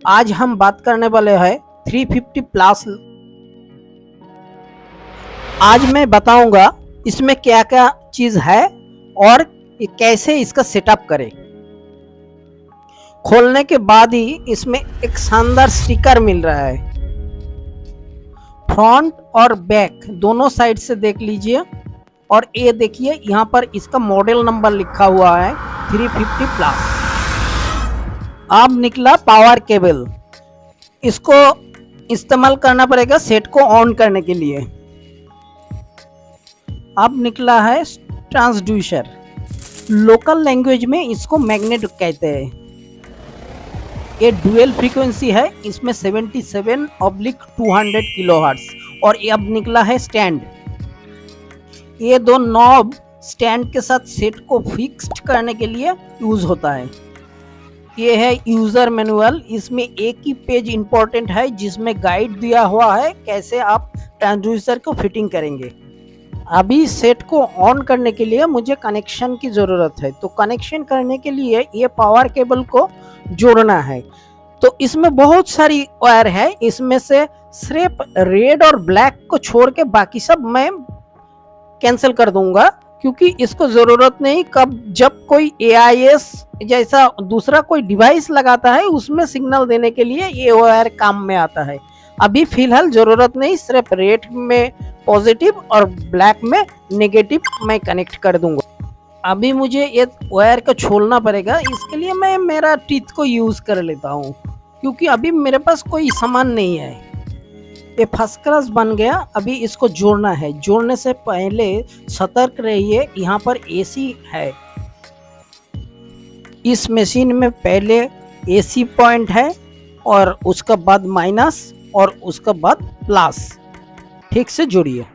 आज हम बात करने वाले हैं 350 प्लस। आज मैं बताऊंगा इसमें क्या क्या चीज है और कैसे इसका सेटअप करें। खोलने के बाद ही इसमें एक शानदार स्टिकर मिल रहा है। फ्रंट और बैक दोनों साइड से देख लीजिए और ये देखिए यहाँ पर इसका मॉडल नंबर लिखा हुआ है 350 प्लस। अब निकला पावर केबल, इसको इस्तेमाल करना पड़ेगा सेट को ऑन करने के लिए। अब निकला है ट्रांसड्यूसर, लोकल लैंग्वेज में इसको मैग्नेट कहते हैं। ये डुअल फ्रीक्वेंसी है, इसमें 77/200 किलोहर्ट्ज। और ये अब निकला है स्टैंड। ये दो नॉब स्टैंड के साथ सेट को फिक्स्ड करने के लिए यूज होता है। ये है यूजर मैनुअल, इसमें एक ही पेज इंपॉर्टेंट है जिसमें गाइड दिया हुआ है कैसे आप ट्रांसड्यूसर को फिटिंग करेंगे। अभी सेट को ऑन करने के लिए मुझे कनेक्शन की ज़रूरत है, तो कनेक्शन करने के लिए ये पावर केबल को जोड़ना है। तो इसमें बहुत सारी वायर है, इसमें से सिर्फ रेड और ब्लैक को छोड़ के बाकी सब मैं कैंसिल कर दूंगा, क्योंकि इसको ज़रूरत नहीं। कब जब कोई AIS जैसा दूसरा कोई डिवाइस लगाता है उसमें सिग्नल देने के लिए ये वायर काम में आता है। अभी फिलहाल ज़रूरत नहीं, सिर्फ रेड में पॉजिटिव और ब्लैक में नेगेटिव मैं कनेक्ट कर दूंगा। अभी मुझे ये वायर को छोड़ना पड़ेगा, इसके लिए मैं मेरा टीथ को यूज़ कर लेता हूँ, क्योंकि अभी मेरे पास कोई सामान नहीं है। ये फर्स्ट क्लास बन गया। अभी इसको जोड़ना है। जोड़ने से पहले सतर्क रहिए, यहाँ पर AC है। इस मशीन में पहले AC पॉइंट है और उसका बाद माइनस और उसका बाद प्लस। ठीक से जोड़िए।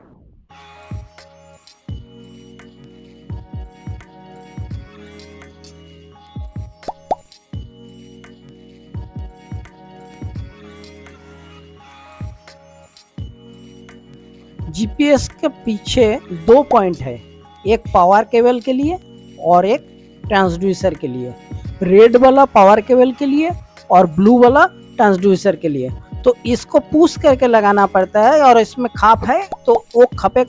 GPS के पीछे दो पॉइंट है, एक पावर केबल के लिए और एक ट्रांसड्यूसर के लिए। रेड वाला पावर केबल के लिए और ब्लू वाला ट्रांसड्यूसर के लिए। तो इसको पुश करके लगाना पड़ता है, और इसमें खाप है तो वो खपे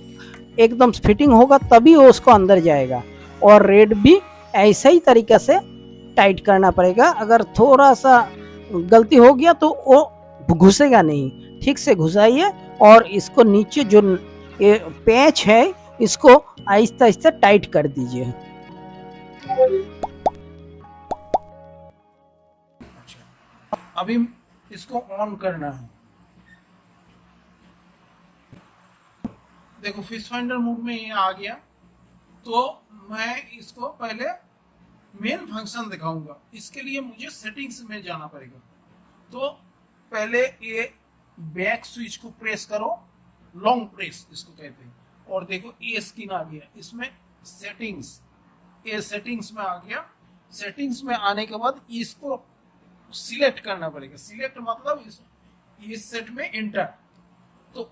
एकदम फिटिंग होगा तभी वो उसको अंदर जाएगा। और रेड भी ऐसा ही तरीके से टाइट करना पड़ेगा, अगर थोड़ा सा गलती हो गया तो वो घुसेगा नहीं। ठीक से घुसाइए और इसको नीचे जो ये पैच है इसको आहिस्ता आहिस्ता टाइट कर दीजिए। अभी इसको ऑन करना है। देखो फिश फाइंडर मोड में ये आ गया, तो मैं इसको पहले मेन फंक्शन दिखाऊंगा। इसके लिए मुझे सेटिंग्स में जाना पड़ेगा। तो पहले ये बैक स्विच को प्रेस करो, लॉन्ग प्रेस इसको कहते हैं। और देखो ये स्क्रीन आ गया, इसमें सेटिंग्स, ये सेटिंग्स में आ गया। सेटिंग्स में आने के बाद इसको सिलेक्ट करना पड़ेगा। सिलेक्ट मतलब इस सेट में एंटर। तो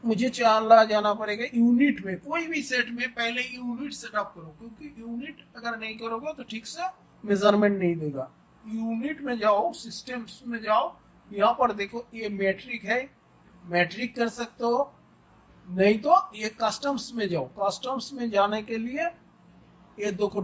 मुझे चला जाना पड़ेगा यूनिट में। कोई भी सेट में पहले यूनिट सेटअप करो, क्योंकि यूनिट अगर नहीं करोगे तो ठीक से मेजरमेंट नहीं देगा। यूनिट में जाओ, सिस्टम्स में जाओ, यहाँ पर देखो ये मैट्रिक है, मैट्रिक कर सकते हो। नहीं तो ये कस्टम्स में जाओ। कस्टम्स में जाने के लिए ये देखो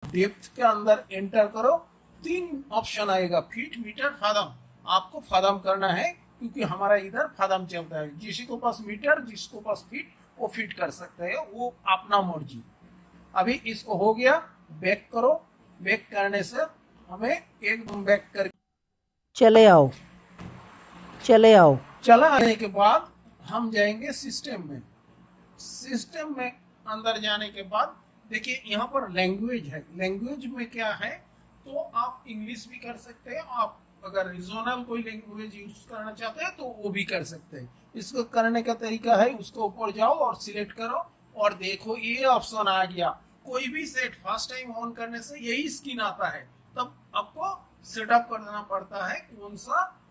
डेप्थ के अंदर एंटर करो। 3 ऑप्शन आएगा, फीट, मीटर, फादम। आपको फादम करना है, क्योंकि हमारा इधर फादम चलता है। जिसको पास मीटर, जिसको पास फीट, वो फिट कर सकते हैं, वो अपना मर्जी। अभी इसको हो गया, बैक करो। बैक करने से हमें एकदम बैक कर चले आओ। चला आने के बाद हम जाएंगे सिस्टम में। सिस्टम में अंदर जाने के बाद देखिए यहाँ पर लैंग्वेज है। लैंग्वेज में क्या है, तो आप इंग्लिश भी कर सकते हैं। आप अगर रीजनल कोई लैंग्वेज यूज करना चाहते हैं तो वो भी कर सकते हैं। इसको करने का तरीका है, उसको ऊपर जाओ और सिलेक्ट करो, और देखो ये ऑप्शन आ गया। कोई भी सेट फर्स्ट टाइम ऑन करने से यही स्क्रीन आता है। तब आपको सेटअप करना पड़ता है, कौन सा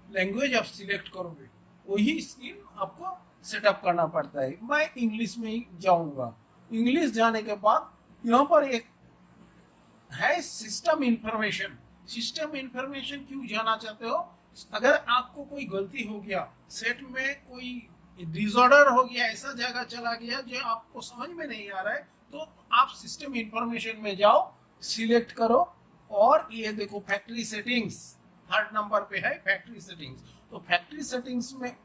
लैंग्वेज आप सिलेक्ट करोगे वही स्क्रीन आपको सेटअप करना पड़ता है। मैं इंग्लिश में ही जाऊंगा। इंग्लिश जाने के बाद यहाँ पर एक है सिस्टम इंफॉर्मेशन। सिस्टम इंफॉर्मेशन क्यों जाना चाहते हो? अगर आपको कोई गलती हो गया, सेट में कोई डिसऑर्डर हो गया, ऐसा जगह चला गया जो आपको समझ में नहीं आ रहा है, तो आप सिस्टम इंफॉर्मेशन में जाओ, सिलेक्ट करो और ये देखो फैक्ट्री सेटिंग्स 3rd नंबर पे है फैक्ट्री सेटिंग्स। तो फैक्ट्री सेटिंग्स में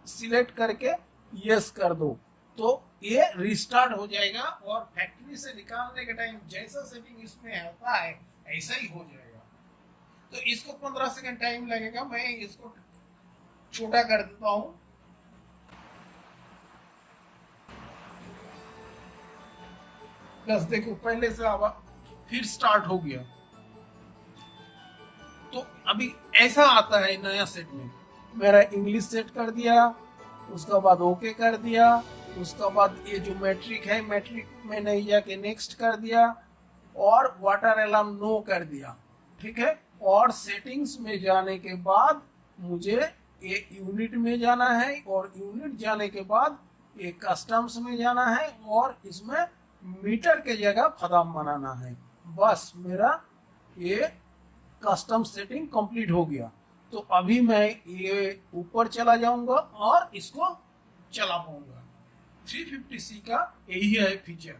सिलेक्ट करके यस कर दो तो ये रिस्टार्ट हो जाएगा और फैक्ट्री से निकालने के टाइम जैसा सेटिंग इसमें होता है ऐसा ही हो जाएगा। तो इसको 15 सेकंड टाइम लगेगा, मैं इसको छोटा कर देता हूं। बस देखो पहले से अब फिर स्टार्ट हो गया। तो अभी ऐसा आता है नया सेट में, मेरा इंग्लिश सेट कर दिया, उसका बाद ओके कर दिया, उसका बाद ये जो मैट्रिक है मैट्रिक में नहीं जाके नेक्स्ट कर दिया और वाटर अलार्म नो कर दिया, ठीक है। और सेटिंग्स में जाने के बाद मुझे ये यूनिट में जाना है और यूनिट जाने के बाद ये कस्टम्स में जाना है और इसमें मीटर के जगह फदाम बनाना है। बस मेरा ये कस्टम सेटिंग कंप्लीट हो गया। तो अभी मैं ये ऊपर चला जाऊंगा और इसको चला पाऊंगा। 350C का यही है फीचर।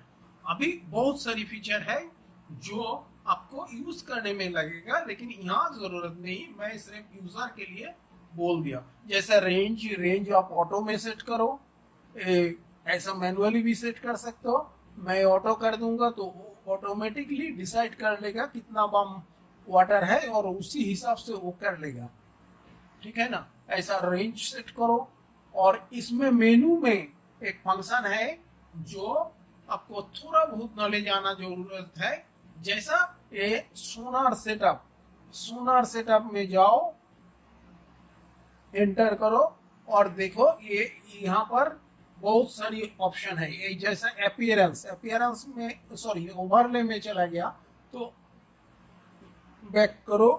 अभी बहुत सारी फीचर है जो आपको यूज करने में लगेगा, लेकिन यहाँ जरूरत नहीं, मैं सिर्फ यूजर के लिए बोल दिया। जैसे रेंज आप ऑटो में सेट करो, ऐसा मैनुअली भी सेट कर सकते हो। मैं ऑटो कर दूंगा तो ऑटोमेटिकली डिसाइड कर लेगा कितना बम वाटर है और उसी हिसाब से वो कर लेगा, ठीक है ना। ऐसा रेंज सेट करो। और इसमें मेनू में एक फंक्शन है जो आपको थोड़ा बहुत नॉलेज आना जरूरत है। जैसा ये सोनार सेटअप में जाओ, एंटर करो और देखो ये यहाँ पर बहुत सारी ऑप्शन है। ये जैसा अपीयरेंस में सॉरी ओवरले में चला गया तो बैक करो,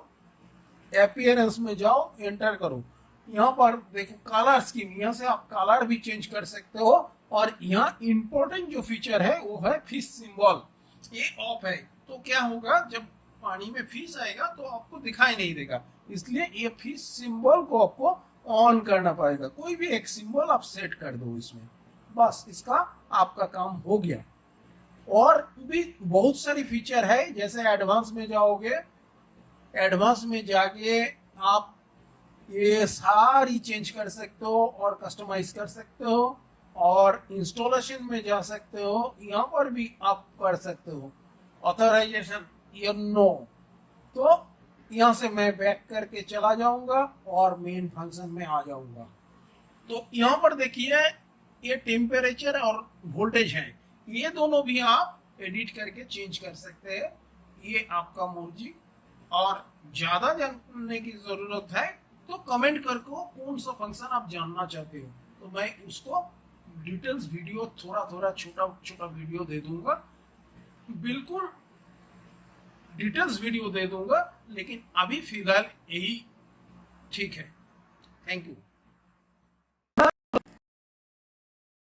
अपीयरेंस में जाओ, एंटर करो। यहाँ पर देखो कलर स्कीम, यहाँ से आप कलर भी चेंज कर सकते हो। और यहाँ इंपॉर्टेंट जो फीचर है वो है फिश सिंबल, ये ऑफ है। तो क्या होगा, जब पानी में फिश आएगा तो आपको दिखाई नहीं देगा, इसलिए ये फिश सिंबल को आपको ऑन करना पड़ेगा। कोई भी एक सिंबल आप सेट कर दो इसमें, बस इसका आपका काम हो गया। और भी बहुत सारी फीचर है, जैसे एडवांस में जाओगे, एडवांस में जाके आप ये सारी चेंज कर सकते हो और कस्टमाइज कर सकते हो। और इंस्टॉलेशन में जा सकते हो, यहाँ पर भी आप कर सकते हो ऑथराइजेशन या नो। तो यहाँ से मैं बैक करके चला जाऊंगा और मेन फंक्शन में आ जाऊंगा। तो यहाँ पर देखिए ये टेम्परेचर और वोल्टेज है, ये दोनों भी आप एडिट करके चेंज कर सकते हैं, ये आपका मर्जी। और ज्यादा जानने की जरूरत है तो कमेंट करके कौन सा फंक्शन आप जानना चाहते हो, तो मैं उसको डिटेल्स वीडियो थोड़ा छोटा वीडियो दे दूंगा, बिल्कुल डिटेल्स वीडियो दे दूंगा। लेकिन अभी फिलहाल यही ठीक है। Thank you.